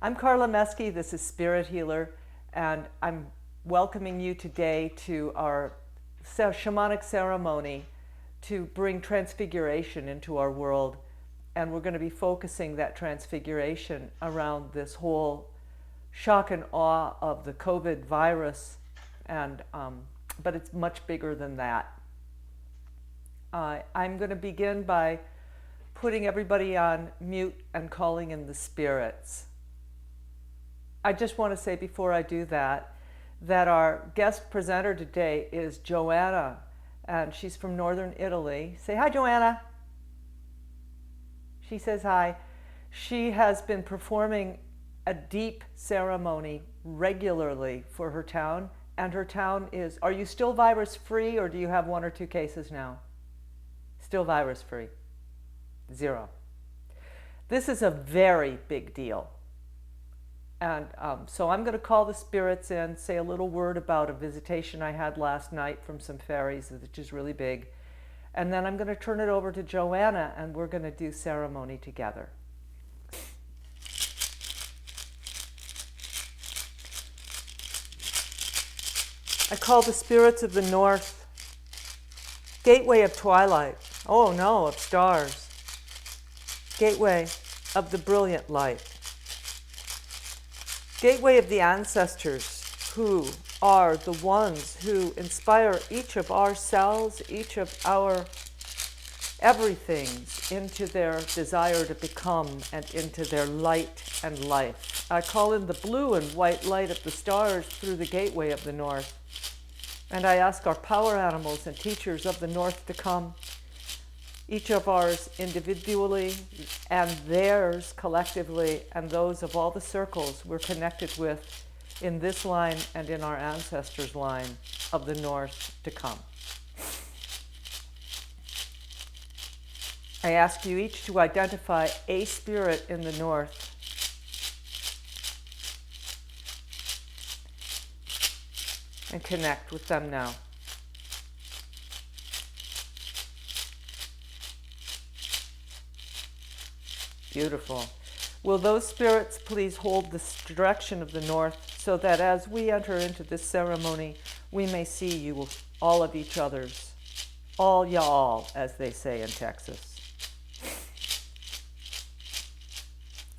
I'm Carla Meske, this is Spirit Healer, and I'm welcoming you today to our shamanic ceremony to bring transfiguration into our world. And we're going to be focusing that transfiguration around this whole shock and awe of the COVID virus, and but it's much bigger than that. I'm going to begin by putting everybody on mute and calling in the spirits. I just want to say before I do that, that our guest presenter today is Joanna, and she's from Northern Italy. Say hi, Joanna. She says hi. She has been performing a deep ceremony regularly for her town, and her town is, are you still virus free, or do you have 1 or 2 cases now? Still virus free. 0. This is a very big deal. And so I'm going to call the spirits in, say a little word about a visitation I had last night from some fairies, which is really big. And then I'm going to turn it over to Joanna, and we're going to do ceremony together. I call the spirits of the north, gateway of twilight, oh no, of stars, gateway of the brilliant light, gateway of the ancestors who are the ones who inspire each of our cells, each of our everythings into their desire to become and into their light and life. I call in the blue and white light of the stars through the gateway of the north. And I ask our power animals and teachers of the north to come, each of ours individually and theirs collectively, and those of all the circles we're connected with in this line and in our ancestors' line of the north to come. I ask you each to identify a spirit in the north and connect with them now. Beautiful. Will those spirits please hold the direction of the north so that as we enter into this ceremony, we may see you, all of each other's, all y'all, as they say in Texas.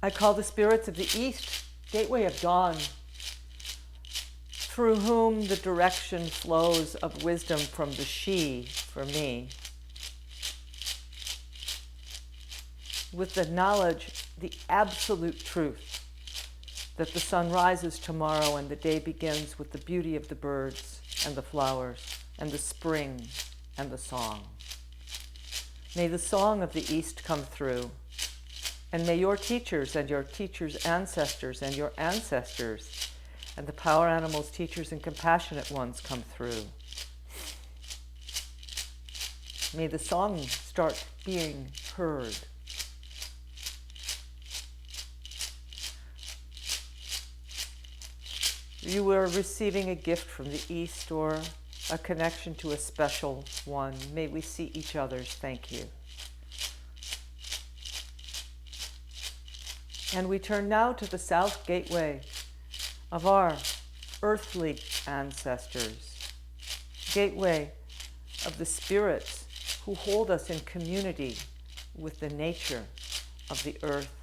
I call the spirits of the east, gateway of dawn, through whom the direction flows of wisdom from the she, for me, with the knowledge, the absolute truth, that the sun rises tomorrow and the day begins with the beauty of the birds and the flowers and the spring and the song. May the song of the East come through, and may your teachers and your teachers' ancestors and your ancestors and the power animals, teachers, and compassionate ones come through. May the song start being heard. You are receiving a gift from the East or a connection to a special one. May we see each other's. Thank you. And we turn now to the south gateway of our earthly ancestors, gateway of the spirits who hold us in community with the nature of the earth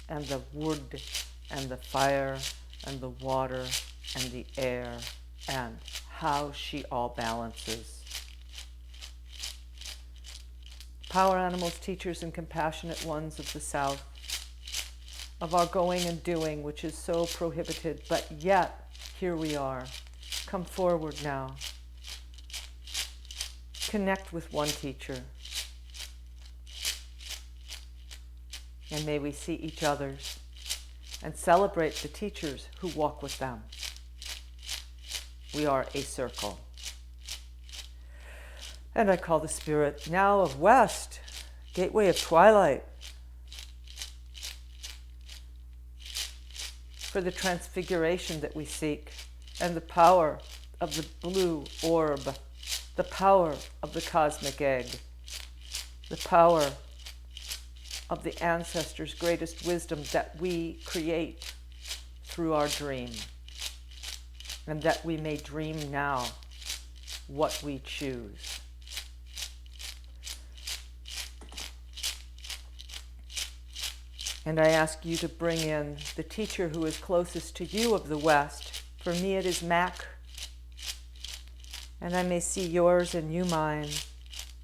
and the wood and the fire and the water and the air, and how she all balances. Power animals, teachers, and compassionate ones of the south, of our going and doing, which is so prohibited, but yet here we are. Come forward now. Connect with one teacher. And may we see each other's and celebrate the teachers who walk with them. We are a circle. And I call the spirit now of west, gateway of twilight, for the transfiguration that we seek, and the power of the blue orb, the power of the cosmic egg, the power of the ancestors' greatest wisdom that we create through our dream, and that we may dream now what we choose. And I ask you to bring in the teacher who is closest to you of the West. For me it is Mac. And I may see yours and you mine,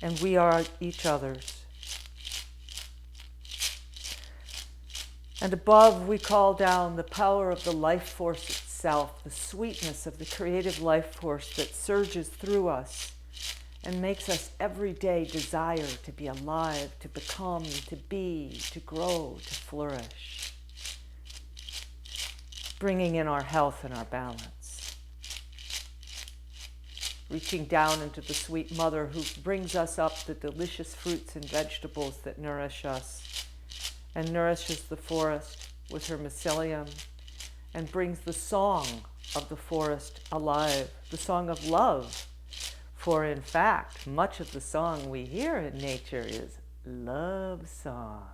and we are each other's. And above we call down the power of the life force itself, the sweetness of the creative life force that surges through us and makes us every day desire to be alive, to become, to be, to grow, to flourish, bringing in our health and our balance, reaching down into the sweet mother who brings us up the delicious fruits and vegetables that nourish us and nourishes the forest with her mycelium and brings the song of the forest alive, the song of love. For in fact, much of the song we hear in nature is love songs.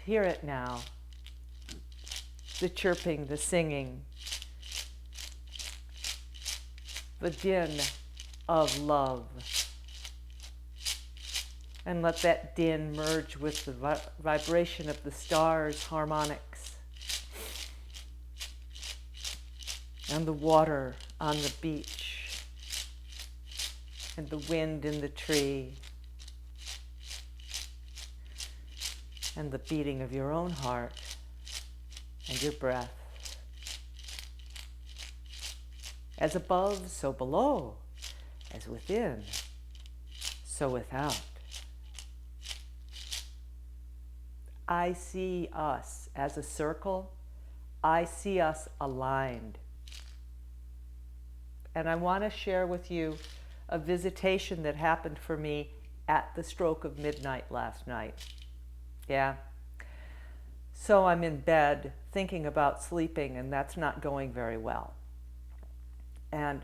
Hear it now. The chirping, the singing, the din of love. And let that din merge with the vibration of the stars' harmonics and the water on the beach and the wind in the tree and the beating of your own heart and your breath. As above, so below. As within, so without. I see us as a circle. I see us aligned. And I want to share with you a visitation that happened for me at the stroke of midnight last night. Yeah. So I'm in bed thinking about sleeping, and that's not going very well. And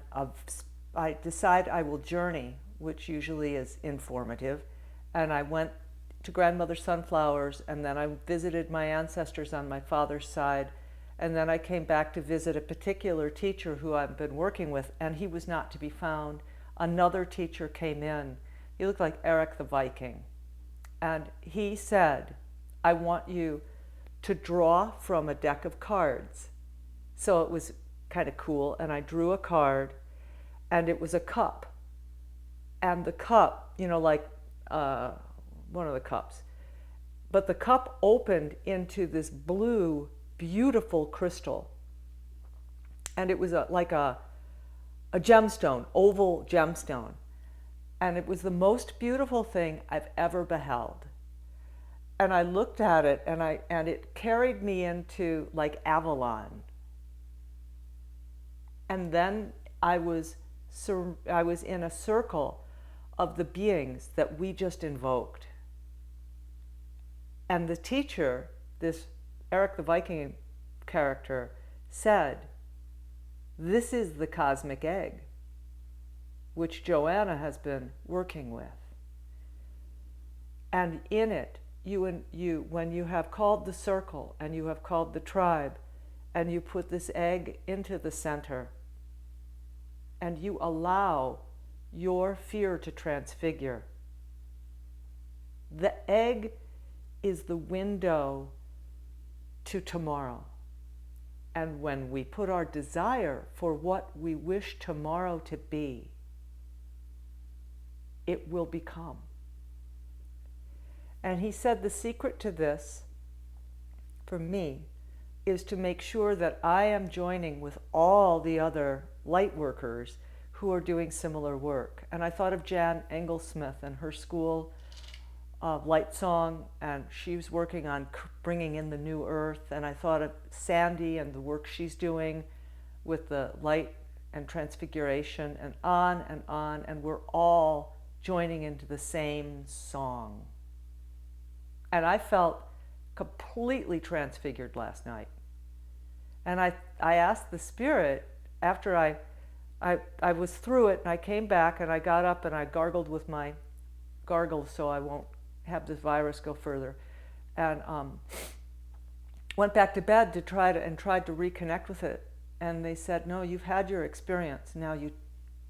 I decide I will journey, which usually is informative. And I went to Grandmother Sunflower's, and then I visited my ancestors on my father's side. And then I came back to visit a particular teacher who I've been working with, and he was not to be found. Another teacher came in. He looked like Eric the Viking. And he said, I want you to draw from a deck of cards. So it was kind of cool. And I drew a card, and it was a cup. And the cup, like one of the cups. But the cup opened into this blue, beautiful crystal. And it was like a gemstone, oval gemstone. And it was the most beautiful thing I've ever beheld. And I looked at it, and it carried me into like Avalon. And then I was in a circle of the beings that we just invoked. And the teacher, this Eric the Viking character, said, this is the cosmic egg, which Joanna has been working with. And in it, when you have called the circle and you have called the tribe, and you put this egg into the center, and you allow your fear to transfigure, the egg is the window to tomorrow. And when we put our desire for what we wish tomorrow to be, it will become. And he said the secret to this, for me, is to make sure that I am joining with all the other light workers who are doing similar work. And I thought of Jan Engelsmith and her school of light song, and she was working on bringing in the new earth. And I thought of Sandy and the work she's doing with the light and transfiguration, and on, and we're all joining into the same song. And I felt completely transfigured last night. And I asked the Spirit, after I was through it, and I came back and I got up and I gargled with my gargle so I won't have this virus go further. And went back to bed to tried to reconnect with it, and they said, no, you've had your experience, now you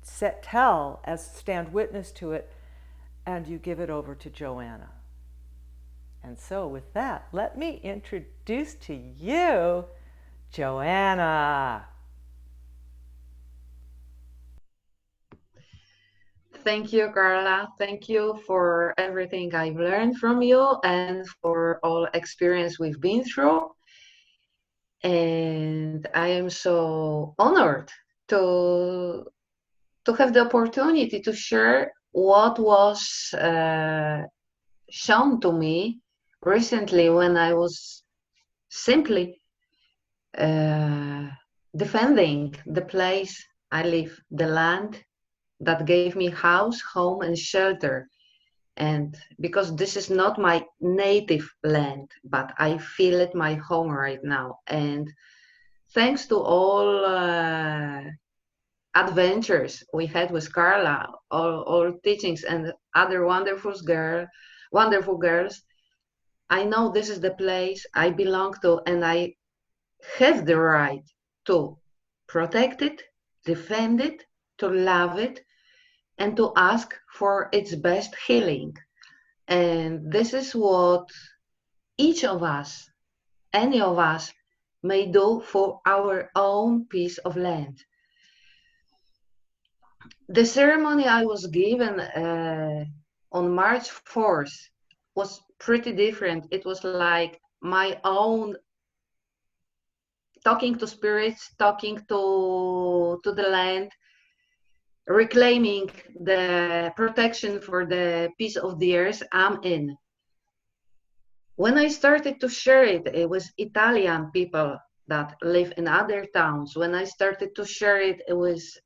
stand witness to it, and you give it over to Joanna. And so with that, let me introduce to you Joanna. Thank you, Carla. Thank you for everything I've learned from you and for all experience we've been through. And I am so honored to have the opportunity to share what was shown to me recently when I was simply defending the place I live, the land that gave me house, home, and shelter. And because this is not my native land, but I feel it my home right now. And thanks to all adventures we had with Carla, all teachings and other wonderful girls, I know this is the place I belong to, and I have the right to protect it, defend it, to love it, and to ask for its best healing. And this is what each of us, any of us, may do for our own piece of land. The ceremony I was given on March 4th was pretty different. It was like my own talking to spirits, talking to the land, reclaiming the protection for the piece of the earth I'm in. When I started to share it, it was Italian people that live in other towns. When I started to share it, it was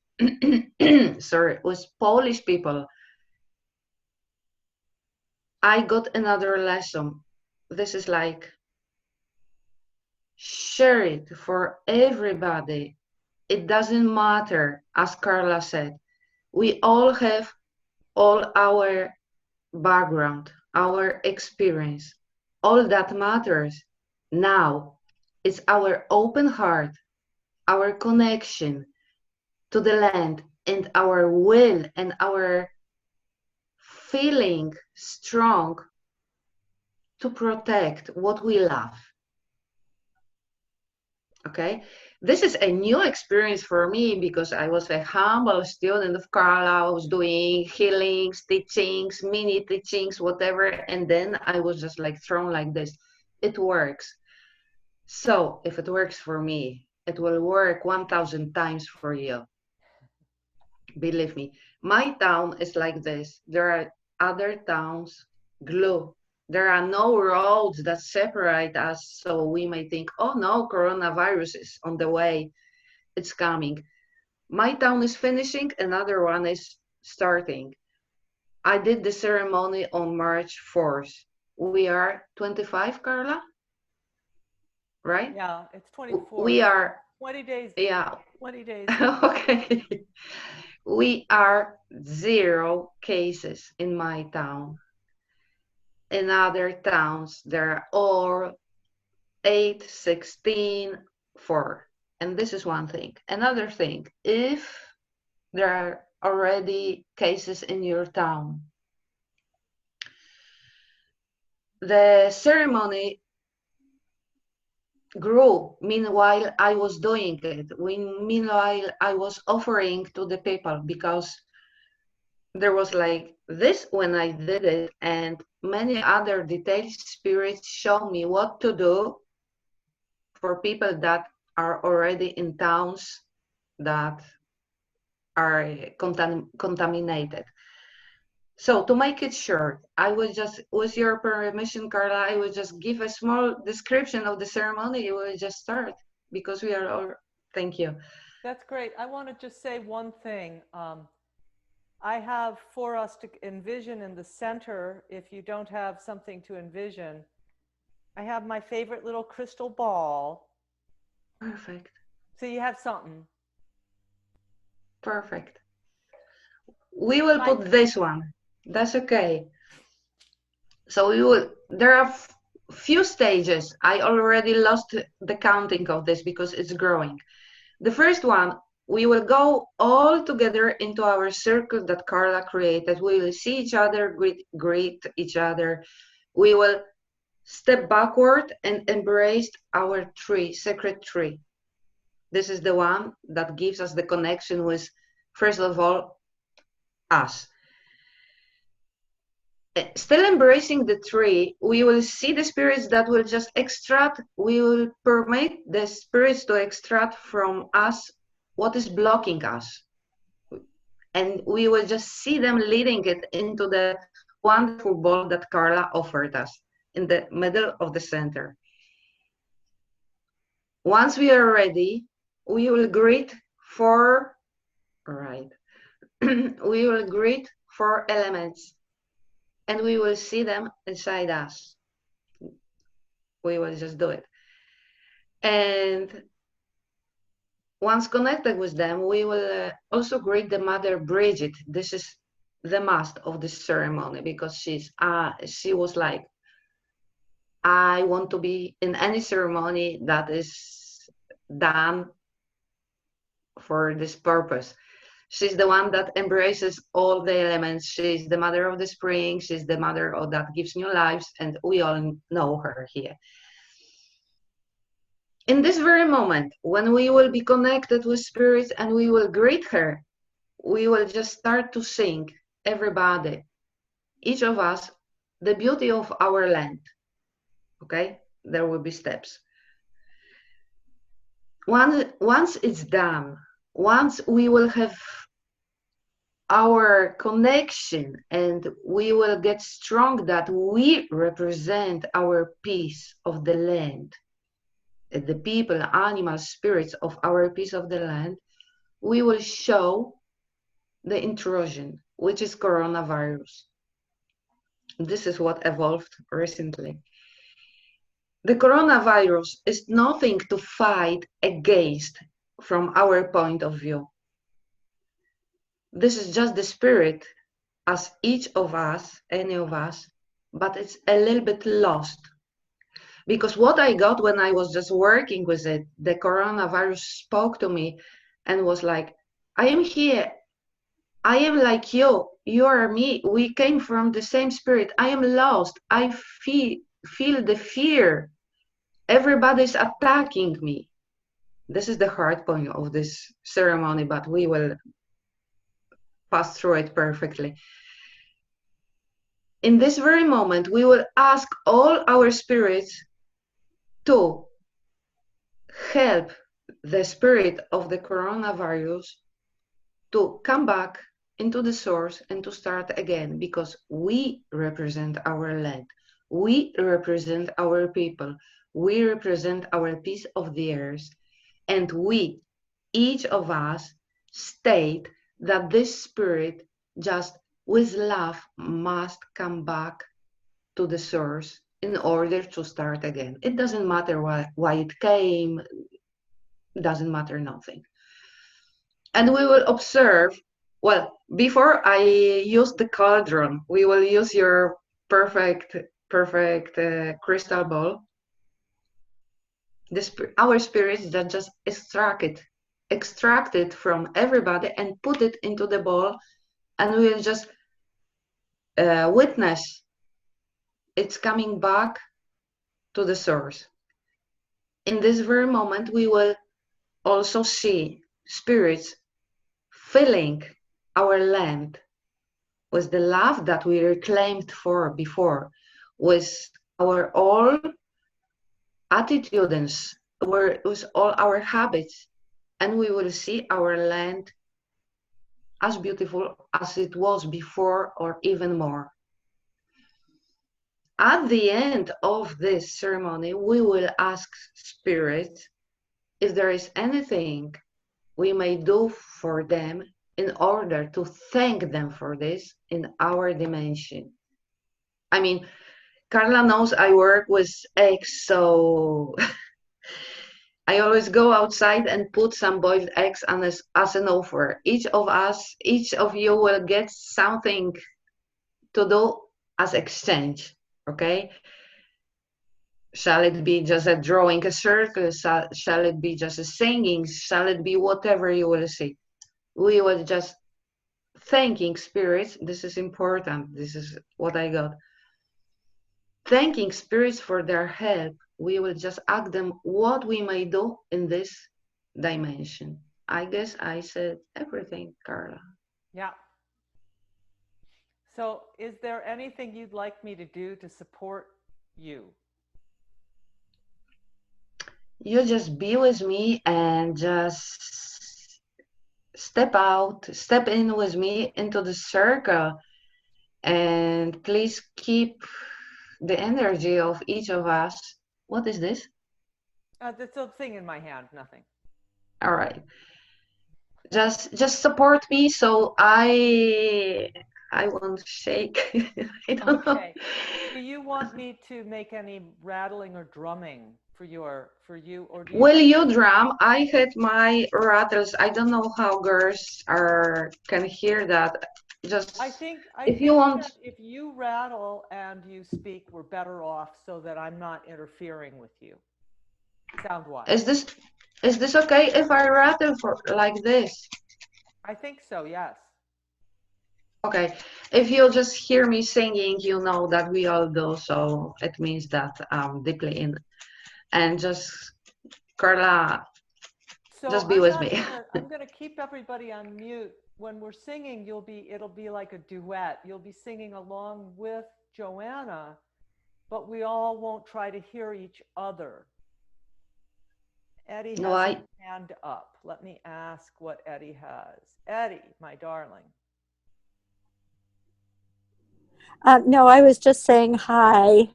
sorry, it was Polish people. I got another lesson. This is like, share it for everybody. It doesn't matter, as Carla said. We all have all our background, our experience. All that matters now is our open heart, our connection to the land, and our will and our feeling strong to protect what we love. Okay, this is a new experience for me because I was a humble student of Carla. I was doing healings, teachings, mini teachings, whatever, and then I was just like thrown like this. It works. So if it works for me, it will work 1,000 times for you. Believe me, my town is like this. There are other towns, glue. There are no roads that separate us, so we may think, oh no, coronavirus is on the way, it's coming. My town is finishing, another one is starting. I did the ceremony on March 4th. We are 25, Carla? Right? Yeah, it's 24. We are 20 days. Yeah. 20 days. Okay. We are 0 cases in my town. In other towns, there are all 8, 16, 4. And this is one thing. Another thing, if there are already cases in your town, the ceremony grew meanwhile I was doing it. Meanwhile I was offering to the people, because there was like this when I did it, and many other detailed spirits show me what to do for people that are already in towns that are contaminated. So to make it short, I will just, with your permission, Carla, I will just give a small description of the ceremony. We will just start because we are all, thank you. That's great. I want to just say one thing. I have for us to envision in the center, if you don't have something to envision, I have my favorite little crystal ball. Perfect. So you have something. Perfect. We will put this one. That's okay. So we will, there are few stages. I already lost the counting of this because it's growing. The first one, we will go all together into our circle that Carla created. We will see each other, greet each other. We will step backward and embrace our tree, sacred tree. This is the one that gives us the connection with, first of all, us. Still embracing the tree, we will see the spirits that will just extract, we will permit the spirits to extract from us what is blocking us. And we will just see them leading it into the wonderful ball that Carla offered us in the middle of the center. Once we are ready, we will greet four, right, we will greet four elements, and we will see them inside us. We will just do it. And once connected with them, we will also greet the Mother Bridget. This is the must of this ceremony, because she was like, I want to be in any ceremony that is done for this purpose. She's the one that embraces all the elements. She's the mother of the spring. She's the mother of that gives new lives, and we all know her here. In this very moment, when we will be connected with spirits and we will greet her, we will just start to sing, everybody, each of us, the beauty of our land. Okay, there will be steps. Once it's done, once we will have our connection and we will get strong that we represent our piece of the land, the people, animals, spirits of our piece of the land, we will show the intrusion, which is coronavirus. This is what evolved recently. The coronavirus is nothing to fight against from our point of view. This is just the spirit, as each of us, any of us, but it's a little bit lost. Because what I got when I was just working with it, the coronavirus spoke to me and was like, I am here. I am like you. You are me. We came from the same spirit. I am lost. I feel the fear. Everybody's attacking me. This is the hard point of this ceremony, but we will pass through it perfectly. In this very moment, we will ask all our spirits to help the spirit of the coronavirus to come back into the source and to start again, because we represent our land. We represent our people. We represent our piece of the earth. And we, each of us, state that this spirit just with love must come back to the source in order to start again. It doesn't matter why it came, doesn't matter nothing. And we will observe, well, before I use the cauldron, we will use your perfect crystal ball. Our spirits that just extract it from everybody and put it into the ball, and we will just witness it's coming back to the source. In this very moment, we will also see spirits filling our land with the love that we reclaimed for before, with our all attitudes, with all our habits, and we will see our land as beautiful as it was before, or even more. At the end of this ceremony, we will ask spirits if there is anything we may do for them in order to thank them for this in our dimension. I mean, Carla knows I work with eggs, so I always go outside and put some boiled eggs as an offer. Each of us, each of you will get something to do as exchange, okay? Shall it be just a drawing a circle? Shall it be just a singing? Shall it be whatever you will see? We will just thanking spirits. This is important. This is what I got. Thanking spirits for their help. We will just ask them what we may do in this dimension. I guess I said everything, Carla. Yeah. So, is there anything you'd like me to do to support you? You just be with me and just step in with me into the circle, and please keep the energy of each of us. What is this? That's a thing in my hand, nothing. All right. Just support me so I won't shake. I don't know. Okay. Do you want me to make any rattling or drumming for you, or do you Will want? you drum? I had my rattles. I don't know how girls are can hear that. Just I if you think want. that if you rattle and you speak, we're better off so that I'm not interfering with you, sound wise. Is this okay if I rattle for like this? I think so. Yes. Okay. If you just hear me singing, you know that we all do. So it means that I'm deeply in. And just Carla, So just be with me. I'm gonna keep everybody on mute. When we're singing, it'll be like a duet. You'll be singing along with Joanna, but we all won't try to hear each other. Eddie No, has his hand up. Let me ask what Eddie has. Eddie, my darling. No, I was just saying hi.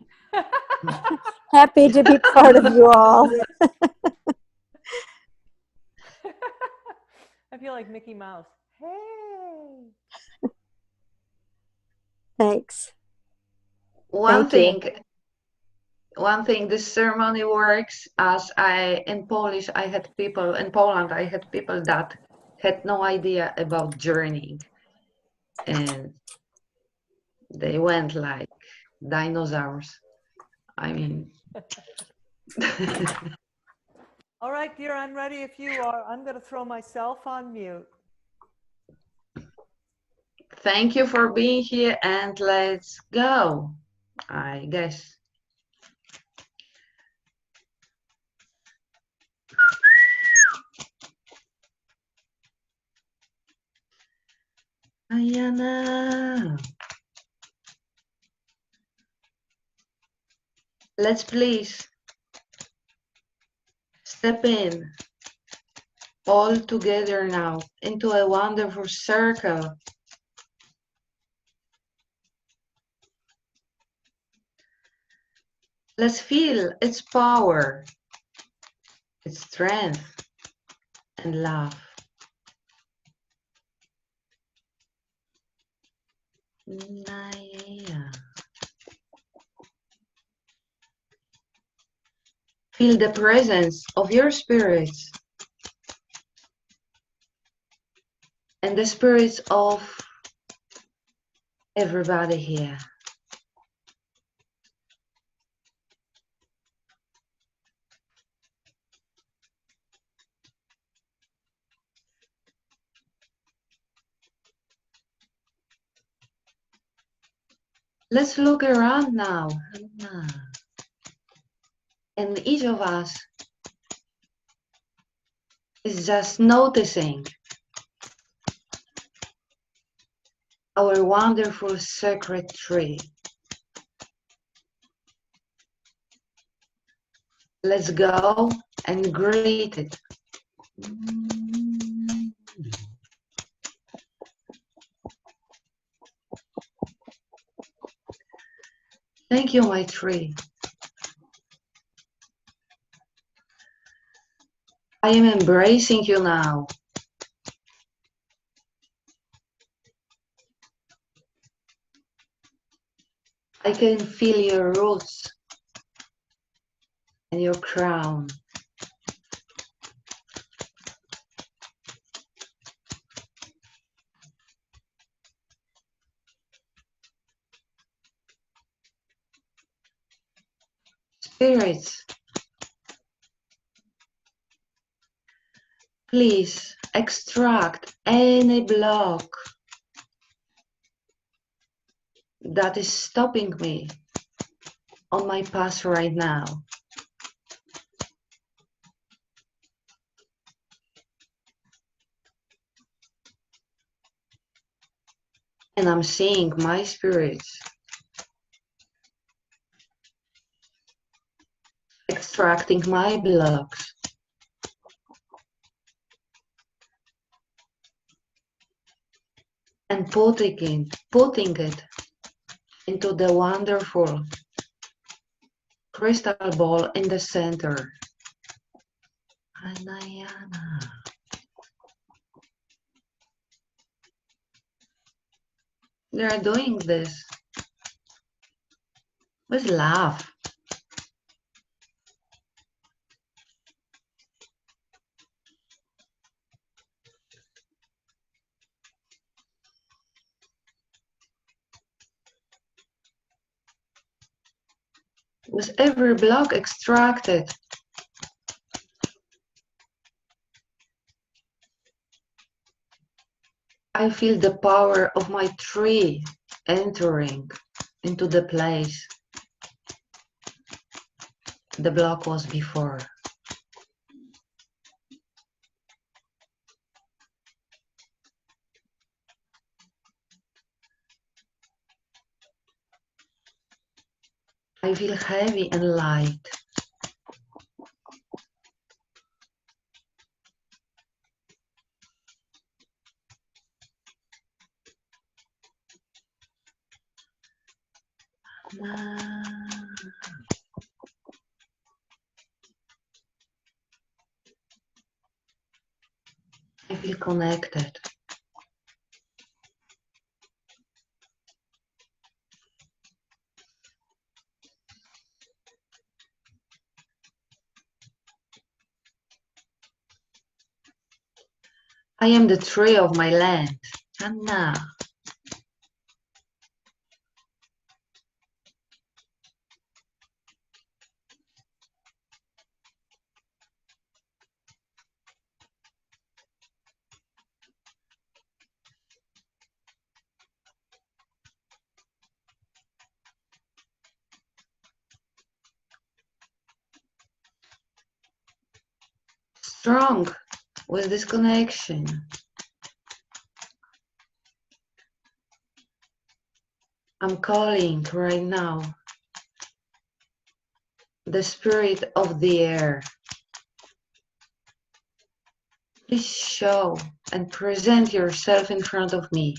Happy to be part of you all. I feel like Mickey Mouse. Hey. Thanks. one Thank thing, one thing, this ceremony works as in Polish, I had people in Poland, I had people that had no idea about journeying, and they went like dinosaurs. I mean, All right, dear, I'm ready if you are. I'm going to throw myself on mute. thank you for being here, and let's go, I guess. Joanna, let's please step in all together now into a wonderful circle. Let's feel its power, its strength, and love. Naya. Feel the presence of your spirits and the spirits of everybody here. Let's look around now. And each of us is just noticing our wonderful sacred tree. Let's go and greet it. Thank you, my tree. I am embracing you now. I can feel your roots and your crown. Spirits, please extract any block that is stopping me on my path right now. And I'm seeing my spirits extracting my blocks and putting it into the wonderful crystal ball in the center. Anayana. They are doing this with love. With every block extracted, I feel the power of my tree entering into the place the block was before. I feel heavy and light. I feel connected. I am the tree of my land. Anna. Strong with this connection. I'm calling right now the spirit of the air. Please show and present yourself in front of me.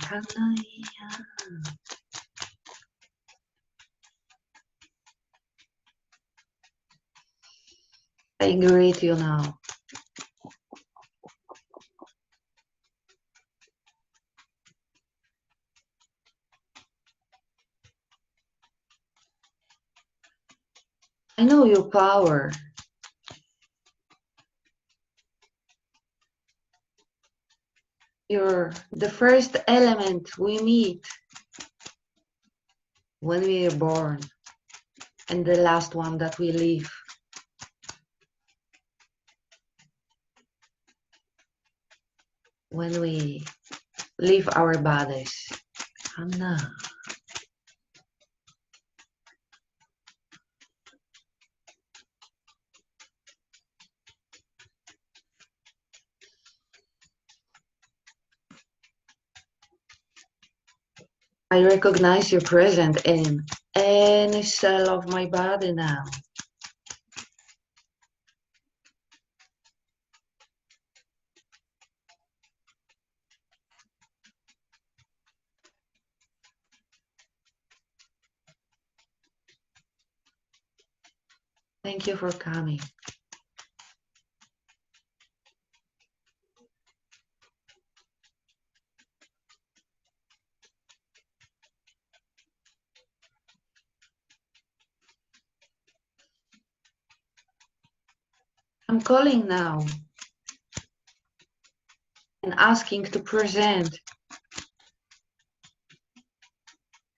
I greet you now. I know your power. You're the first element we meet when we are born, and the last one that we leave. When we leave our bodies. Anna. I recognize you present in any cell of my body now. Thank you for coming. I'm calling now and asking to present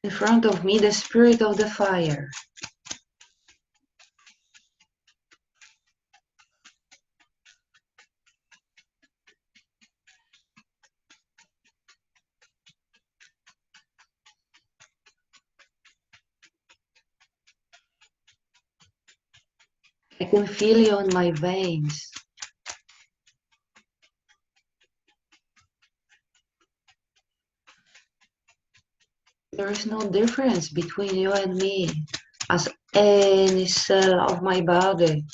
in front of me the spirit of the fire. I can feel you in my veins. There is no difference between you and me, as any cell of my body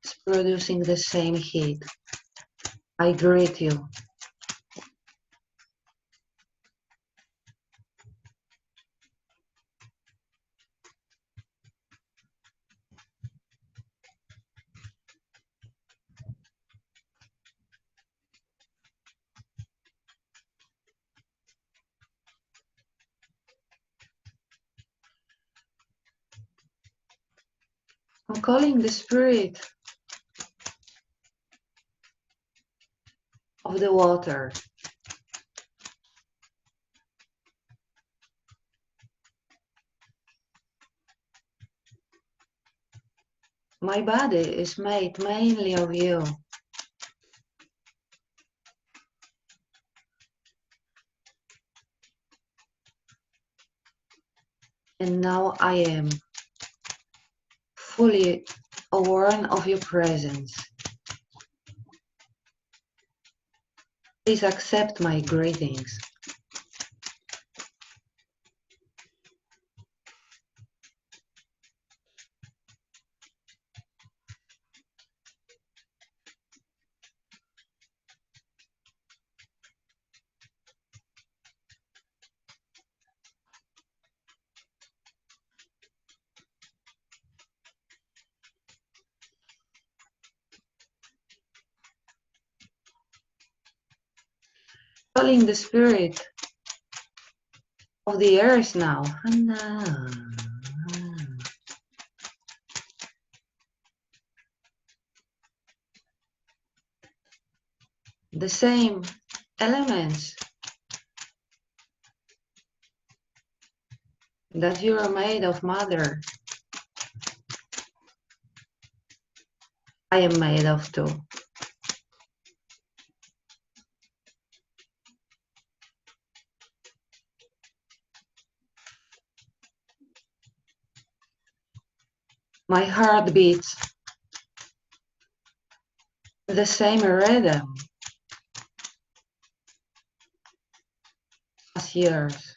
is producing the same heat. I greet you. I'm calling the spirit of the water. My body is made mainly of you. And now I am fully aware of your presence. Please accept my greetings. Calling the spirit of the earth now. The same elements that you are made of, Mother, I am made of too. My heart beats the same rhythm as yours.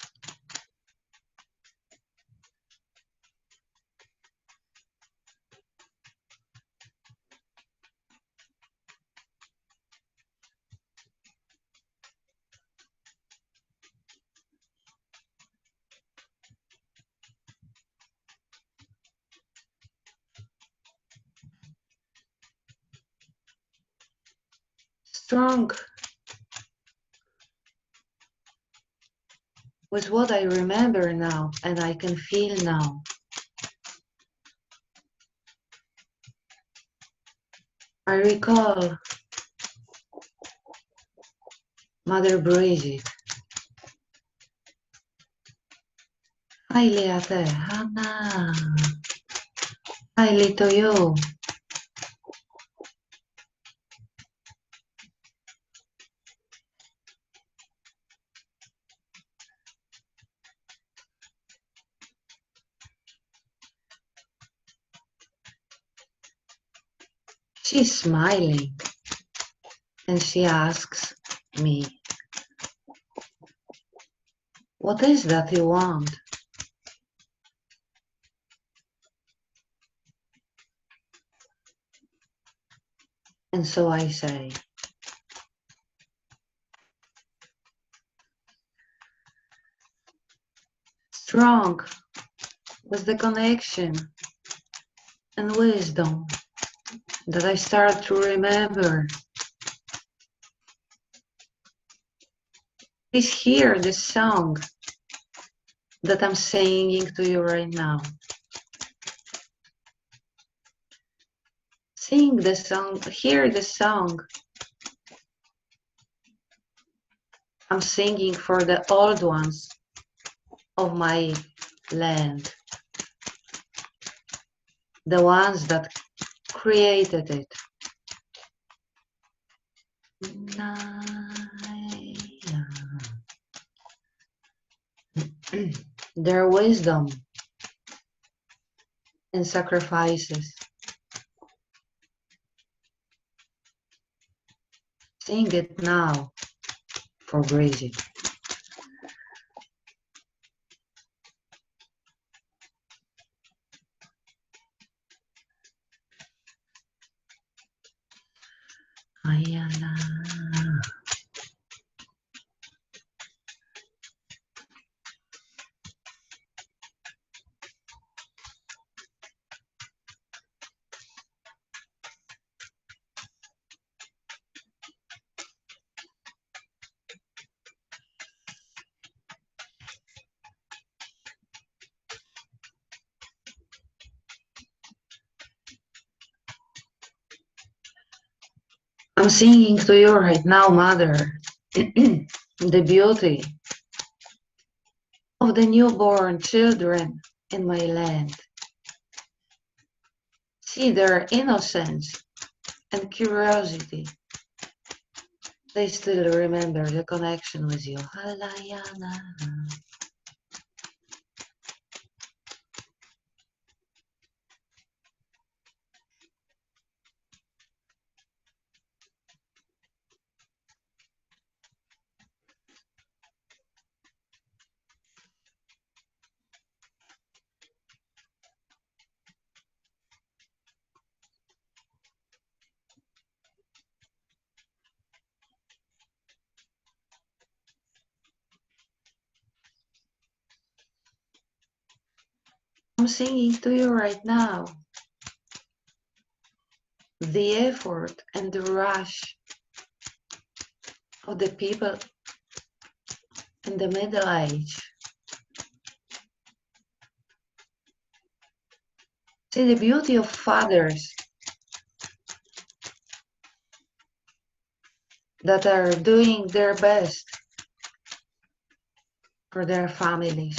Strong with what I remember now and I can feel now. I recall Mother Bridget. Highly ate, Hannah. Highly to you. She's smiling and she asks me, what is that you want? And so I say, strong with the connection and wisdom that I start to remember. Please hear the song that I'm singing to you right now. Sing the song, hear the song. I'm singing for the old ones of my land, the ones that created it. Their wisdom and sacrifices Sing it now for Bridget. Ayala. I'm singing to you right now, Mother, the beauty of the newborn children in my land. See their innocence and curiosity. They still remember the connection with you. Halayana. I'm singing to you right now. The effort and the rush of the people in the Middle Age. See the beauty of fathers that are doing their best for their families.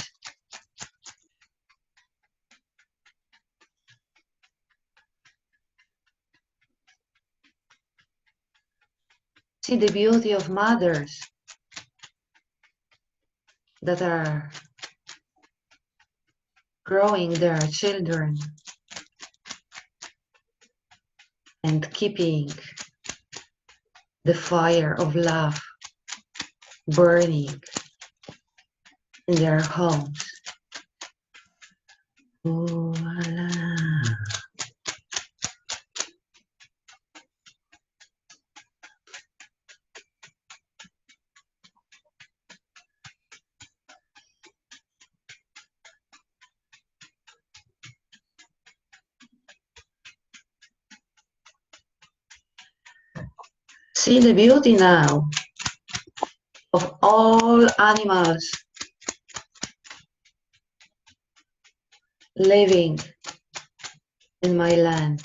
See the beauty of mothers that are growing their children and keeping the fire of love burning in their homes. Ooh, la, la. See the beauty now of all animals living in my land.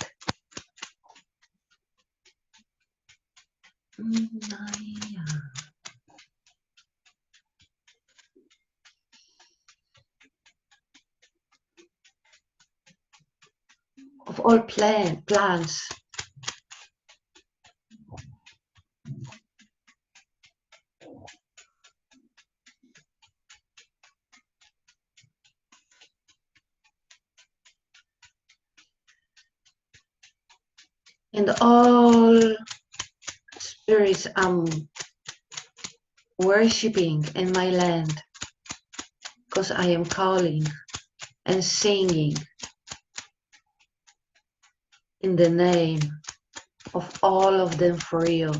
Of all plants. And all spirits I'm worshipping in my land, because I am calling and singing in the name of all of them for you.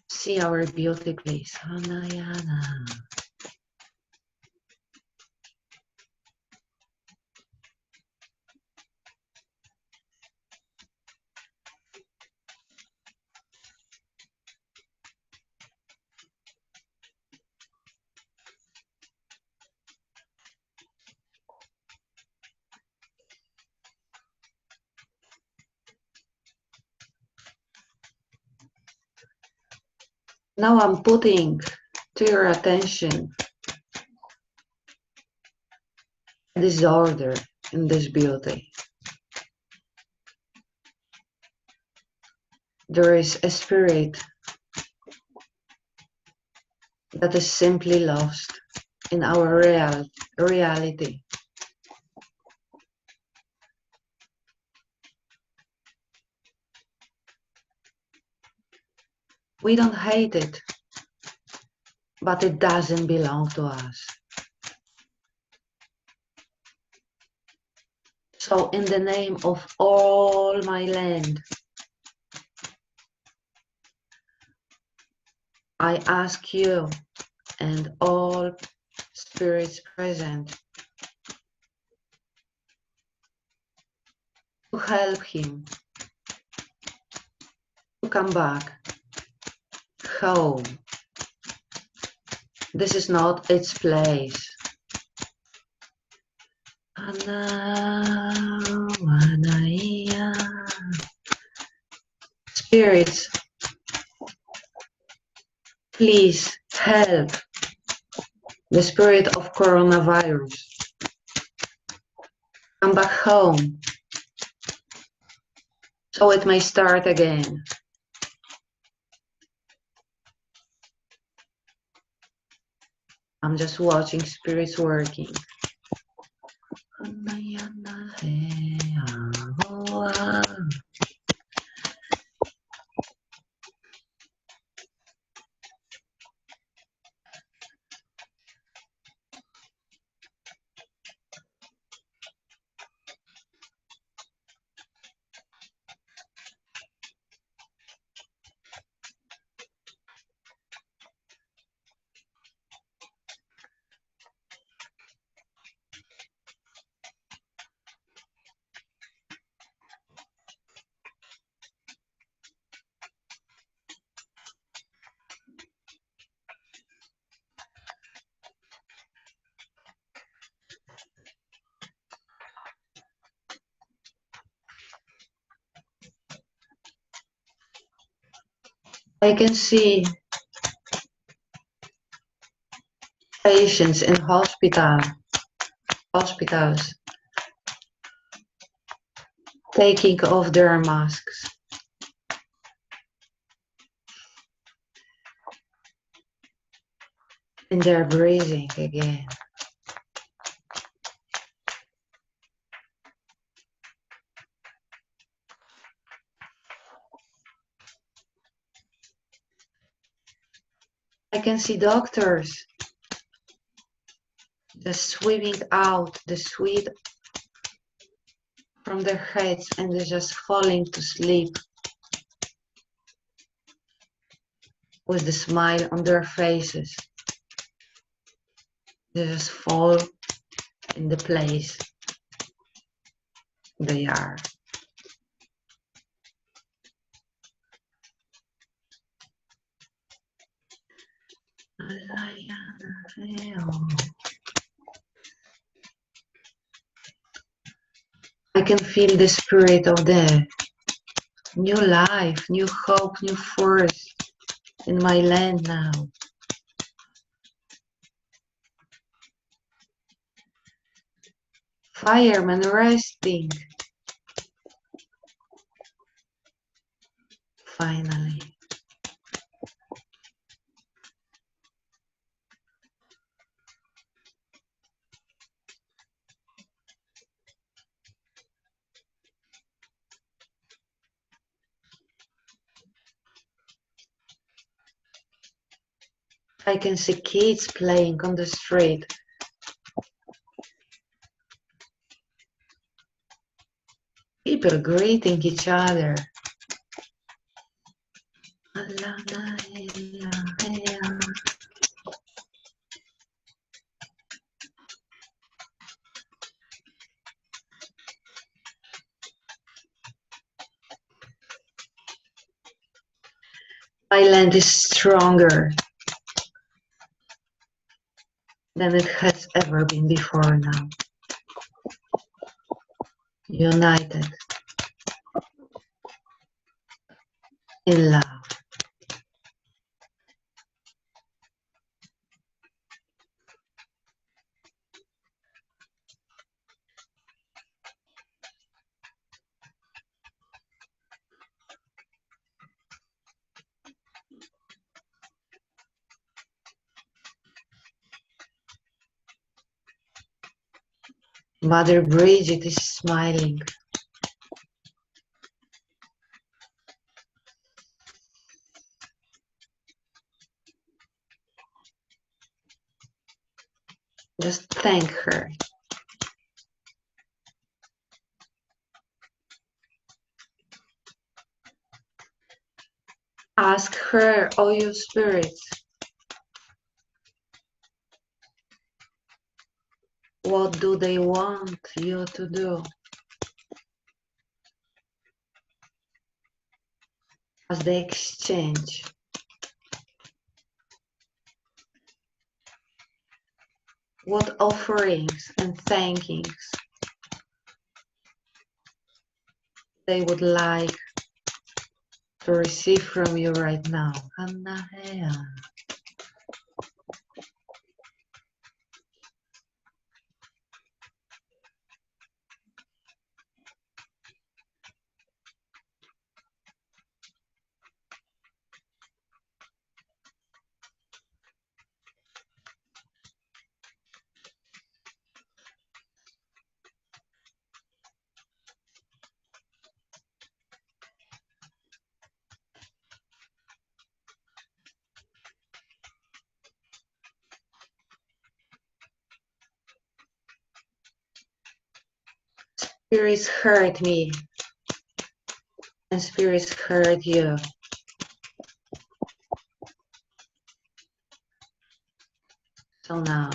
See our beauty, please. Hanayana. Now I'm putting to your attention this order and this beauty. There is a spirit that is simply lost in our reality. We don't hate it, but it doesn't belong to us. So in the name of all my land, I ask you and all spirits present to help him to come back home. This is not its place. Spirits, please help the spirit of coronavirus come back home so it may start again. I'm just watching spirits working. I can see patients in hospitals taking off their masks. And they're breathing again. I can see doctors just sweeping out the sweat from their heads and they're just falling to sleep with the smile on their faces. They just fall in the place they are. I can feel the spirit of the new life, new hope, new force in my land now. Firemen resting. Finally. I can see kids playing on the street. People greeting each other. My land is stronger than it has ever been before now. United in love. Mother Bridget is smiling. just thank her. Ask her, all your spirits, what do they want you to do as they exchange. What offerings and thankings they would like to receive from you right now. Anahea. Spirits hurt me, and spirits hurt you. So now,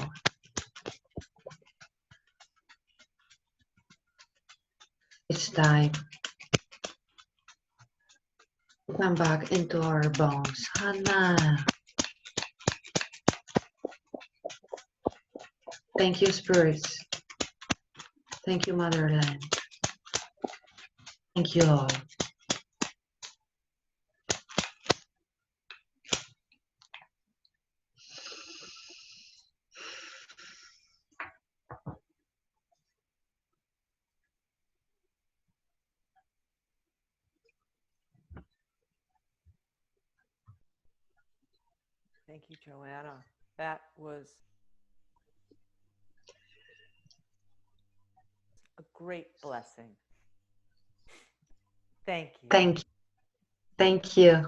it's time to come back into our bones. Hannah. Thank you, spirits. Thank you, Motherland. Thank you all. Thank you, Joanna. That was a great blessing. Thank you. Thank you. Thank you.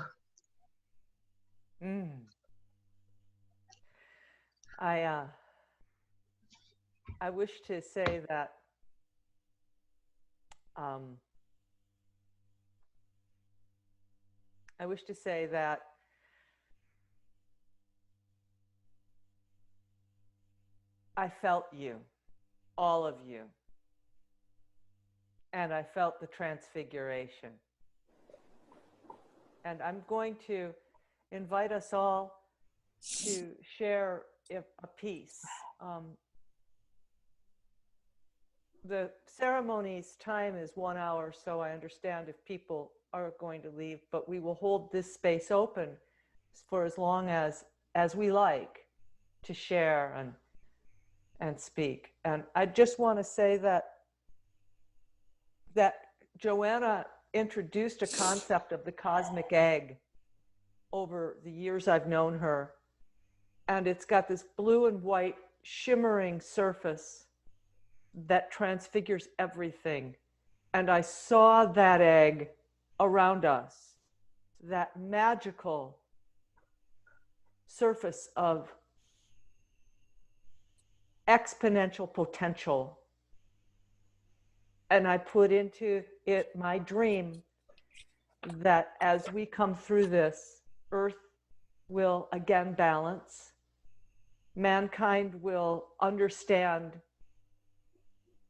I wish to say that I felt you, all of you, and I felt the transfiguration. And I'm going to invite us all to share a piece. The ceremony's time is 1 hour, so I understand if people are going to leave, but we will hold this space open for as long as we like to share and speak. And I just want to say that Joanna introduced a concept of the cosmic egg over the years I've known her. And it's got this blue and white shimmering surface that transfigures everything. And I saw that egg around us, that magical surface of exponential potential. And I put into it my dream that as we come through this, Earth will again balance. Mankind will understand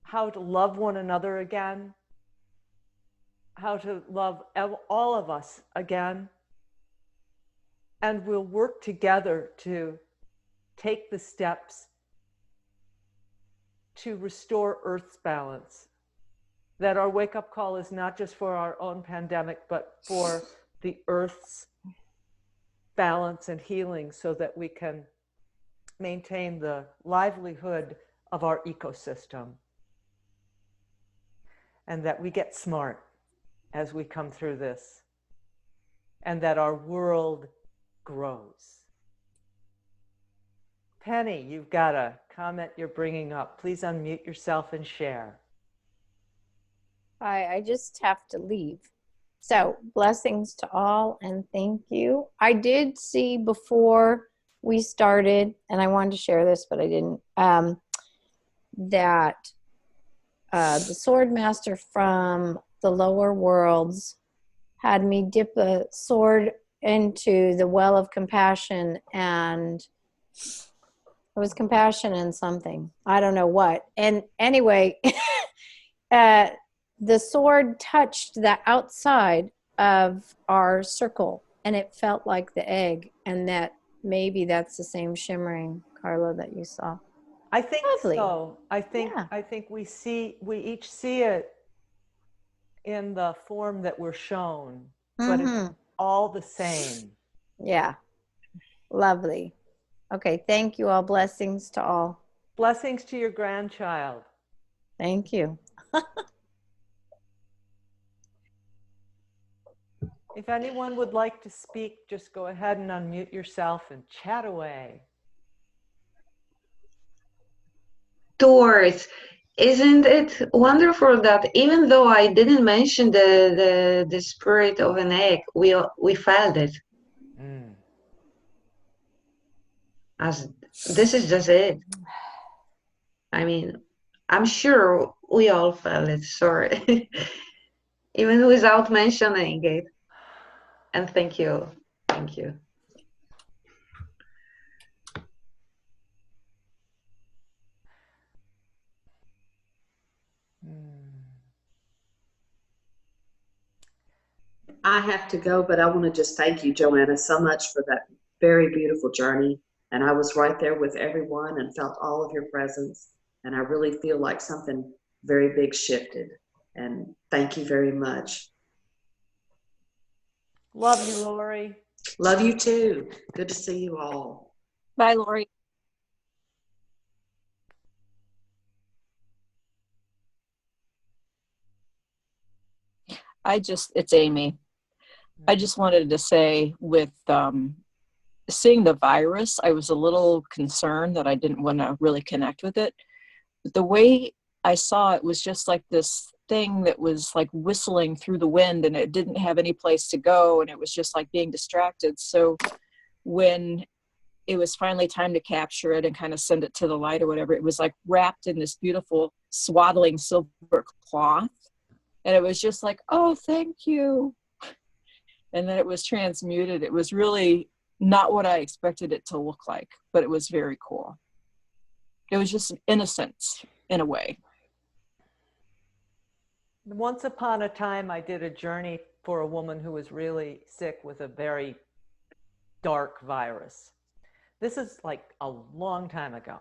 how to love one another again, how to love all of us again, and we'll work together to take the steps to restore Earth's balance. That our wake-up call is not just for our own pandemic, but for the Earth's balance and healing so that we can maintain the livelihood of our ecosystem. And that we get smart as we come through this. And that our world grows. Penny, you've got a comment you're bringing up. Please unmute yourself and share. I just have to leave. So blessings to all and thank you. I did see before we started, and I wanted to share this, but I didn't, that the sword master from the lower worlds had me dip a sword into the well of compassion, and it was compassion and something. I don't know what. And anyway, the sword touched the outside of our circle, and it felt like the egg. And that maybe that's the same shimmering, Carla, that you saw. I think Lovely. so. I think we each see it in the form that we're shown, but it's all the same. Yeah. Lovely. Okay, thank you all. Blessings to all. Blessings to your grandchild. Thank you. If anyone would like to speak, just go ahead and unmute yourself and chat away. Doors, isn't it wonderful that even though I didn't mention the spirit of an egg, we felt it. As this is just it. I mean, I'm sure we all felt it, sorry. Even without mentioning it. And thank you. Thank you. I have to go, but I want to just thank you, Joanna, so much for that very beautiful journey. And I was right there with everyone and felt all of your presence. And I really feel like something very big shifted. And thank you very much. Love you, Lori. Love you too. Good to see you all. Bye, Lori. It's Amy. I just wanted to say with seeing the virus, I was a little concerned that I didn't want to really connect with it. But the way I saw it was just like this thing that was like whistling through the wind, and it didn't have any place to go, and it was just like being distracted. So when it was finally time to capture it and kind of send it to the light or whatever, it was like wrapped in this beautiful swaddling silver cloth. And it was just like, oh, thank you. And then it was transmuted. It was really not what I expected it to look like, but it was very cool. It was just innocence in a way. Once upon a time, I did a journey for a woman who was really sick with a very dark virus. This is like a long time ago.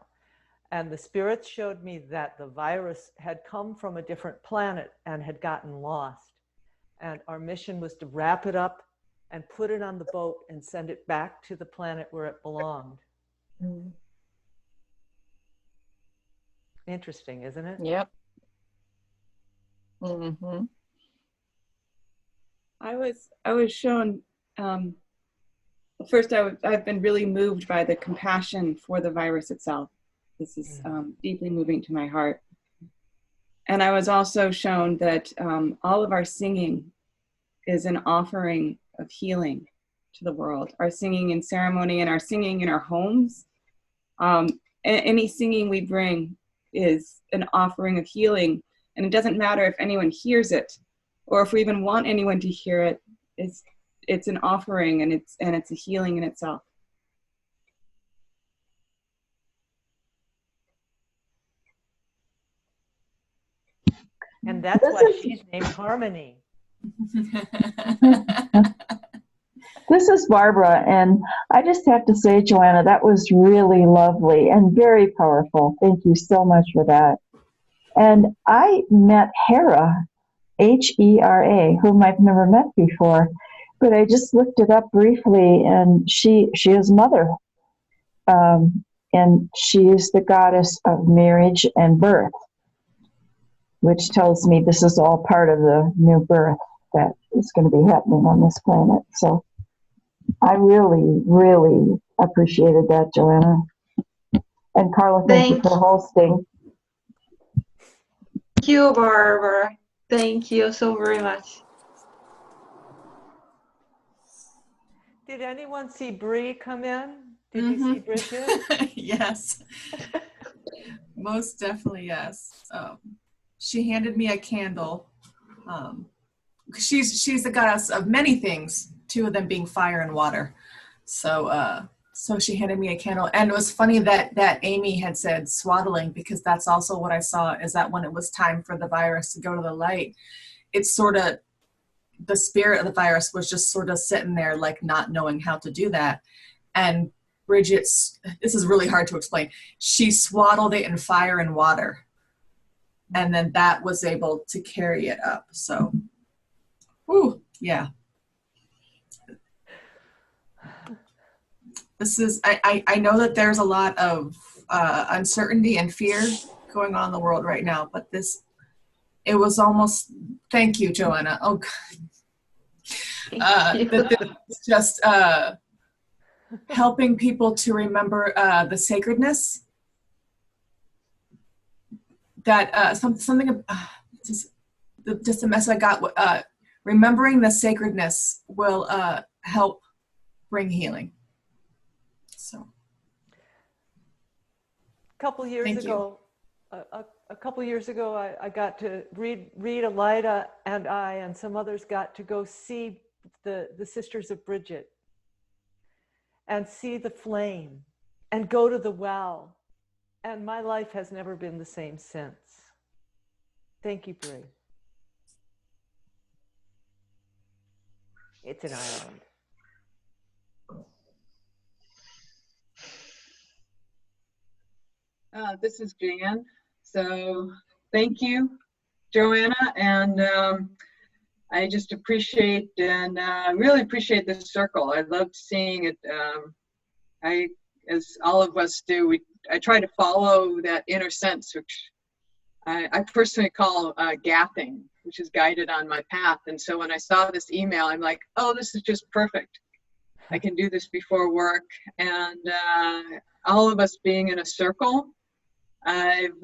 And the spirits showed me that the virus had come from a different planet and had gotten lost. And our mission was to wrap it up and put it on the boat and send it back to the planet where it belonged. Interesting, isn't it? Yep. Mm-hmm. I was shown, first I've been really moved by the compassion for the virus itself. This is deeply moving to my heart. And I was also shown that all of our singing is an offering of healing to the world. Our singing in ceremony and our singing in our homes. Any singing we bring is an offering of healing. And it doesn't matter if anyone hears it or if we even want anyone to hear it. It's an offering, and it's a healing in itself. And that's why she's named Harmony. This is Barbara, and I just have to say, Joanna, that was really lovely and very powerful. Thank you so much for that. And I met Hera, Hera, whom I've never met before, but I just looked it up briefly, and she is mother. And she is the goddess of marriage and birth, which tells me this is all part of the new birth that is going to be happening on this planet. So I really, really appreciated that, Joanna. And Carla, thank you for hosting. Thank you, Barbara. Thank you so very much. Did anyone see Bree come in? Did you see Bridget? Yes, most definitely yes. She handed me a candle. She's the goddess of many things, two of them being fire and water. So she handed me a candle, and it was funny that Amy had said swaddling, because that's also what I saw, is that when it was time for the virus to go to the light, it's sort of, the spirit of the virus was just sort of sitting there like not knowing how to do that. And Bridget's, this is really hard to explain, she swaddled it in fire and water, and then that was able to carry it up. So, whew, yeah. This is, I know that there's a lot of uncertainty and fear going on in the world right now, but this, it was almost, thank you, Joanna. Oh, it's just helping people to remember the sacredness that something, just the message I got, remembering the sacredness will help bring healing. So, A couple years ago, I got to read Elida and I and some others got to go see the Sisters of Bridget and see the flame and go to the well. And my life has never been the same since. Thank you, Brie. It's in Ireland. This is Jan. So thank you, Joanna, and I just appreciate and really appreciate this circle. I loved seeing it. As all of us do, I try to follow that inner sense, which I personally call gathing, which is guided on my path. And so when I saw this email, I'm like, oh, this is just perfect. I can do this before work. And all of us being in a circle, I've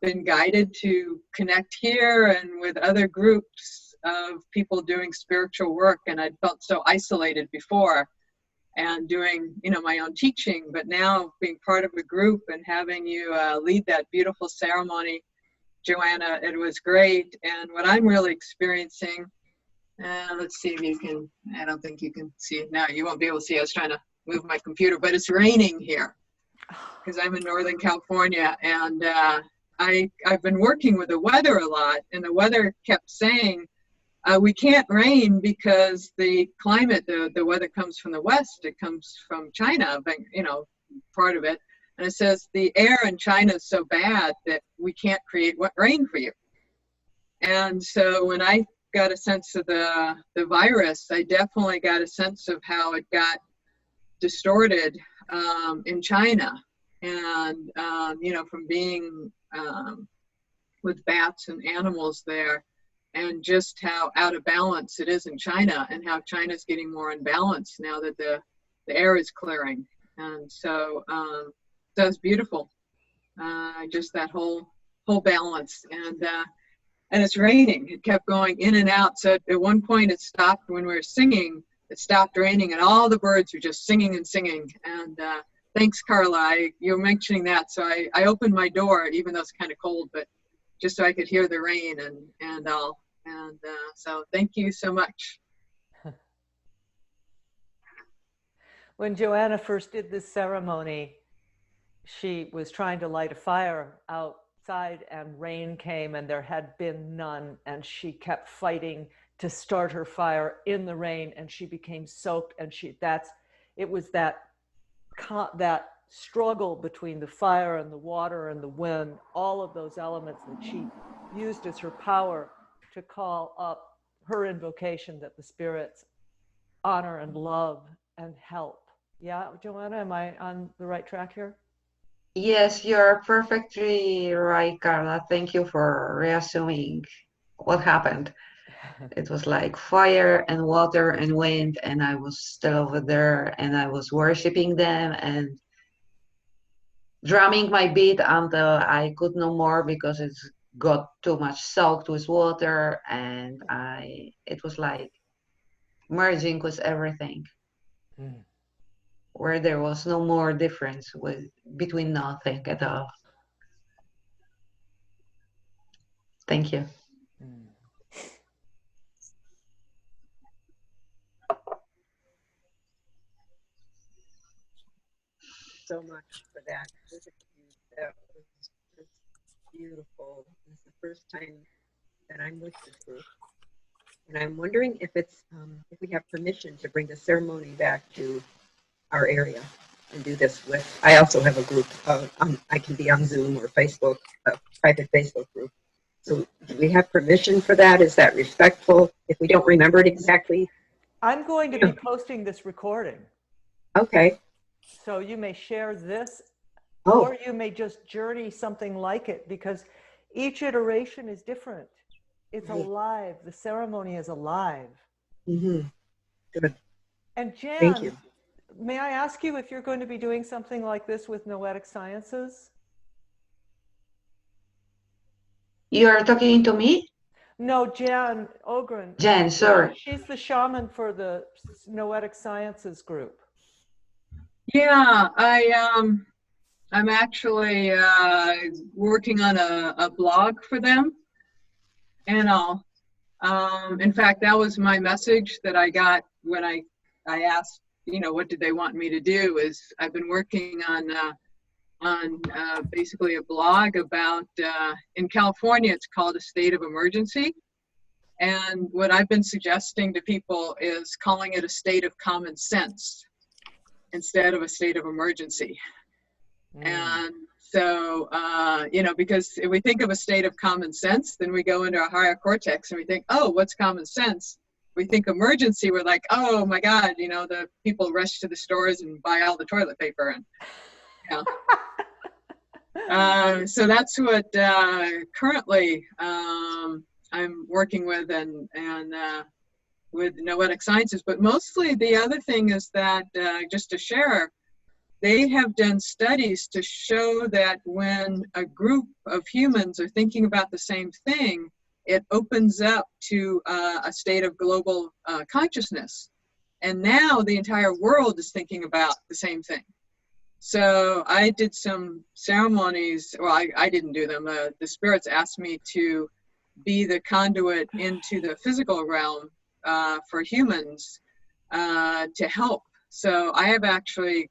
been guided to connect here and with other groups of people doing spiritual work. And I'd felt so isolated before and doing, my own teaching, but now being part of a group and having you lead that beautiful ceremony, Joanna, it was great. And what I'm really experiencing, let's see if you can, I don't think you can see it now. You won't be able to see. I was trying to move my computer, but it's raining here because I'm in Northern California. And I've been working with the weather a lot, and the weather kept saying, we can't rain because the climate, the weather comes from the west. It comes from China, but, part of it. And it says the air in China is so bad that we can't create rain for you. And so when I got a sense of the virus, I definitely got a sense of how it got distorted in China. And, from being with bats and animals there, and just how out of balance it is in China, and how China's getting more unbalanced now that the air is clearing. And so that's beautiful. Just that whole balance. And it's raining. It kept going in and out. So at one point it stopped when we were singing. It stopped raining, and all the birds were just singing and singing. And thanks, Carla. You're mentioning that. So I opened my door, even though it's kind of cold, but just so I could hear the rain and all. And so thank you so much. When Joanna first did this ceremony, she was trying to light a fire outside, and rain came, and there had been none, and she kept fighting to start her fire in the rain, and she became soaked, and it was that struggle between the fire and the water and the wind, all of those elements that she used as her power to call up her invocation that the spirits honor and love and help. Yeah, Joanna, am I on the right track here? Yes, you're perfectly right, Carla. Thank you for reassuming what happened. It was like fire and water and wind, and I was still over there, and I was worshiping them and drumming my beat until I could no more because it got too much soaked with water, and it was like merging with everything. where there was no more difference between nothing at all. Thank you. So much for that. That was just beautiful. It's the first time that I'm with this group, and I'm wondering if it's if we have permission to bring the ceremony back to our area and do this with. I also have a group. I can be on Zoom or Facebook, a private Facebook group. So, do we have permission for that? Is that respectful? If we don't remember it exactly, I'm going to be posting this recording. okay. So you may share this, Oh. or you may just journey something like it, because each iteration is different. It's Right. alive. The ceremony is alive. Mm-hmm. Good. And Jan, Thank you. may I ask you if you're going to be doing something like this with Noetic Sciences? You are talking to me? No, Jan Ogren. Jan, sorry. She's the shaman for the Noetic Sciences group. Yeah, I'm actually working on a blog for them, and in fact, that was my message that I got when I asked, what did they want me to do? Is I've been working on basically a blog about in California, it's called a state of emergency, and what I've been suggesting to people is calling it a state of common sense instead of a state of emergency. And so, because if we think of a state of common sense, then we go into our higher cortex and we think, oh, what's common sense? We think emergency, we're like, oh my God, the people rush to the stores and buy all the toilet paper. And so that's what currently I'm working with and with Noetic Sciences. But mostly the other thing is that, just to share, they have done studies to show that when a group of humans are thinking about the same thing, it opens up to a state of global consciousness. And now the entire world is thinking about the same thing. So I did some ceremonies, well, I didn't do them. The spirits asked me to be the conduit into the physical realm for humans to help. So I have actually,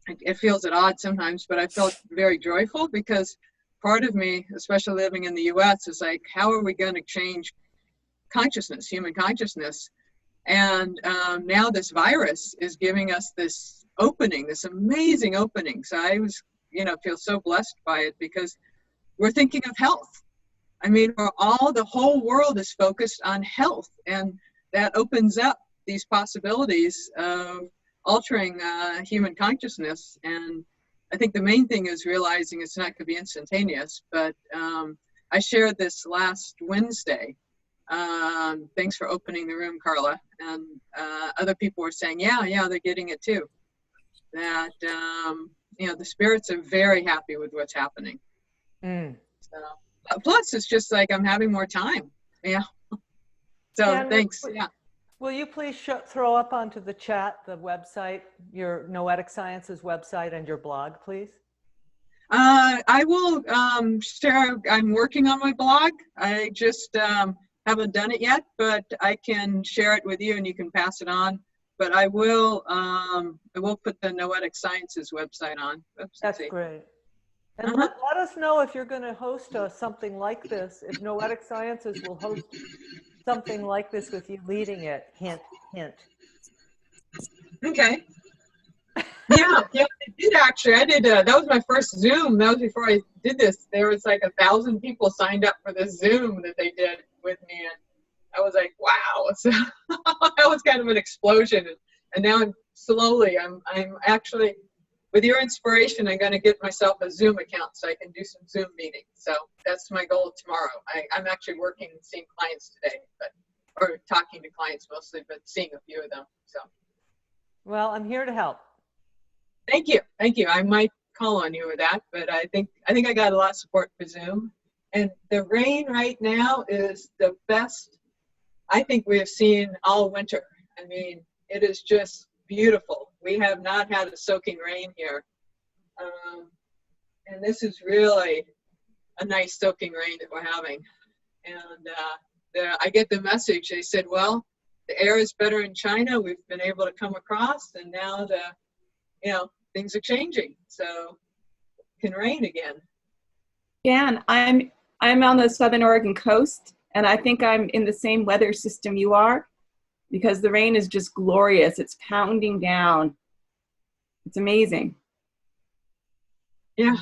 it feels at odds sometimes, but I felt very joyful because part of me, especially living in the US, is like, how are we going to change consciousness, human consciousness? And now this virus is giving us this opening, this amazing opening. So I was, feel so blessed by it because we're thinking of health. I mean, the whole world is focused on health, and that opens up these possibilities of altering human consciousness. And I think the main thing is realizing it's not going to be instantaneous, but I shared this last Wednesday. Thanks for opening the room, Carla. And other people were saying, yeah, they're getting it too. That, the spirits are very happy with what's happening. So, plus, it's just like I'm having more time. Yeah. So Jan, thanks. Yeah. Will you please throw up onto the chat the website, your Noetic Sciences website and your blog, please? I will share. I'm working on my blog. I just haven't done it yet, but I can share it with you and you can pass it on. But I will put the Noetic Sciences website on. Oops, that's great. And let us know if you're going to host something like this, if Noetic Sciences will host something like this with you leading it. Hint, hint. Okay. Yeah, I did actually. I did. That was my first Zoom. That was before I did this. There was like 1,000 people signed up for the Zoom that they did with me, and I was like, wow. So that was kind of an explosion. And now I'm actually, with your inspiration, I'm going to get myself a Zoom account so I can do some Zoom meetings. So that's my goal tomorrow. I'm actually working and seeing clients today, or talking to clients mostly, but seeing a few of them. So. Well, I'm here to help. Thank you. I might call on you with that, but I think I got a lot of support for Zoom. And the rain right now is the best I think we have seen all winter. I mean, it is just beautiful. We have not had a soaking rain here. And this is really a nice soaking rain that we're having. And I get the message. They said, well, the air is better in China. We've been able to come across, and now things are changing. So it can rain again. Yeah, and I'm on the Southern Oregon coast, and I think I'm in the same weather system you are, because the rain is just glorious. It's pounding down. It's amazing. Yeah.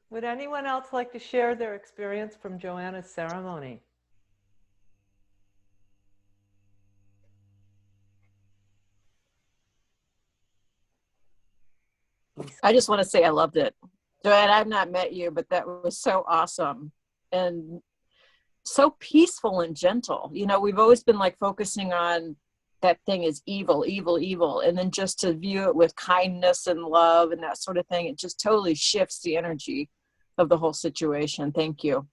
Would anyone else like to share their experience from Joanna's ceremony? I just want to say I loved it. Joanne, I've not met you, but that was so awesome and so peaceful and gentle. You know, we've always been like focusing on that thing is evil, evil, evil. And then just to view it with kindness and love and that sort of thing, it just totally shifts the energy of the whole situation. Thank you.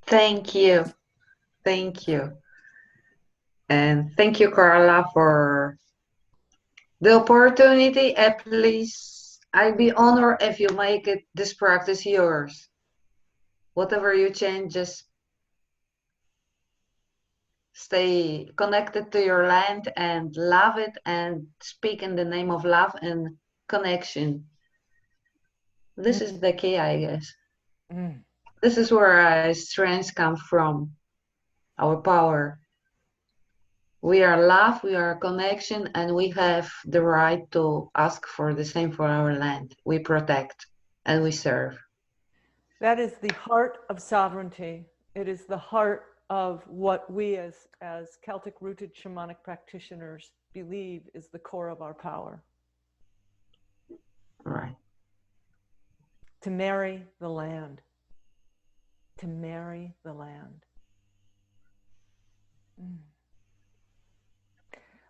Thank you. Thank you. And thank you, Carla, for the opportunity. Please, I'd be honored if you make it this practice yours. Whatever you change, just stay connected to your land and love it and speak in the name of love and connection. This is the key, I guess. This is where our strength comes from, our power. We are love, we are connection, and we have the right to ask for the same for our land. We protect and we serve. That is the heart of sovereignty. It is the heart of what we as Celtic-rooted shamanic practitioners believe is the core of our power. Right. To marry the land. To marry the land.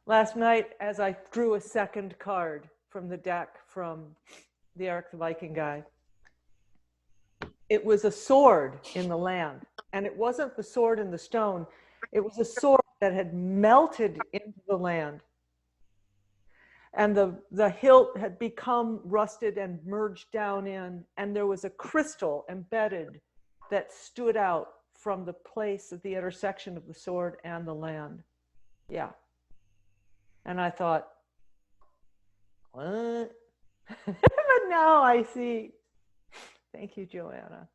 Last night, as I drew a second card from the deck from the Eric the Viking guy, it was a sword in the land. And it wasn't the sword in the stone. It was a sword that had melted into the land. And the hilt had become rusted and merged down in, and there was a crystal embedded that stood out from the place at the intersection of the sword and the land. Yeah. And I thought, what? But now I see. Thank you, Joanna.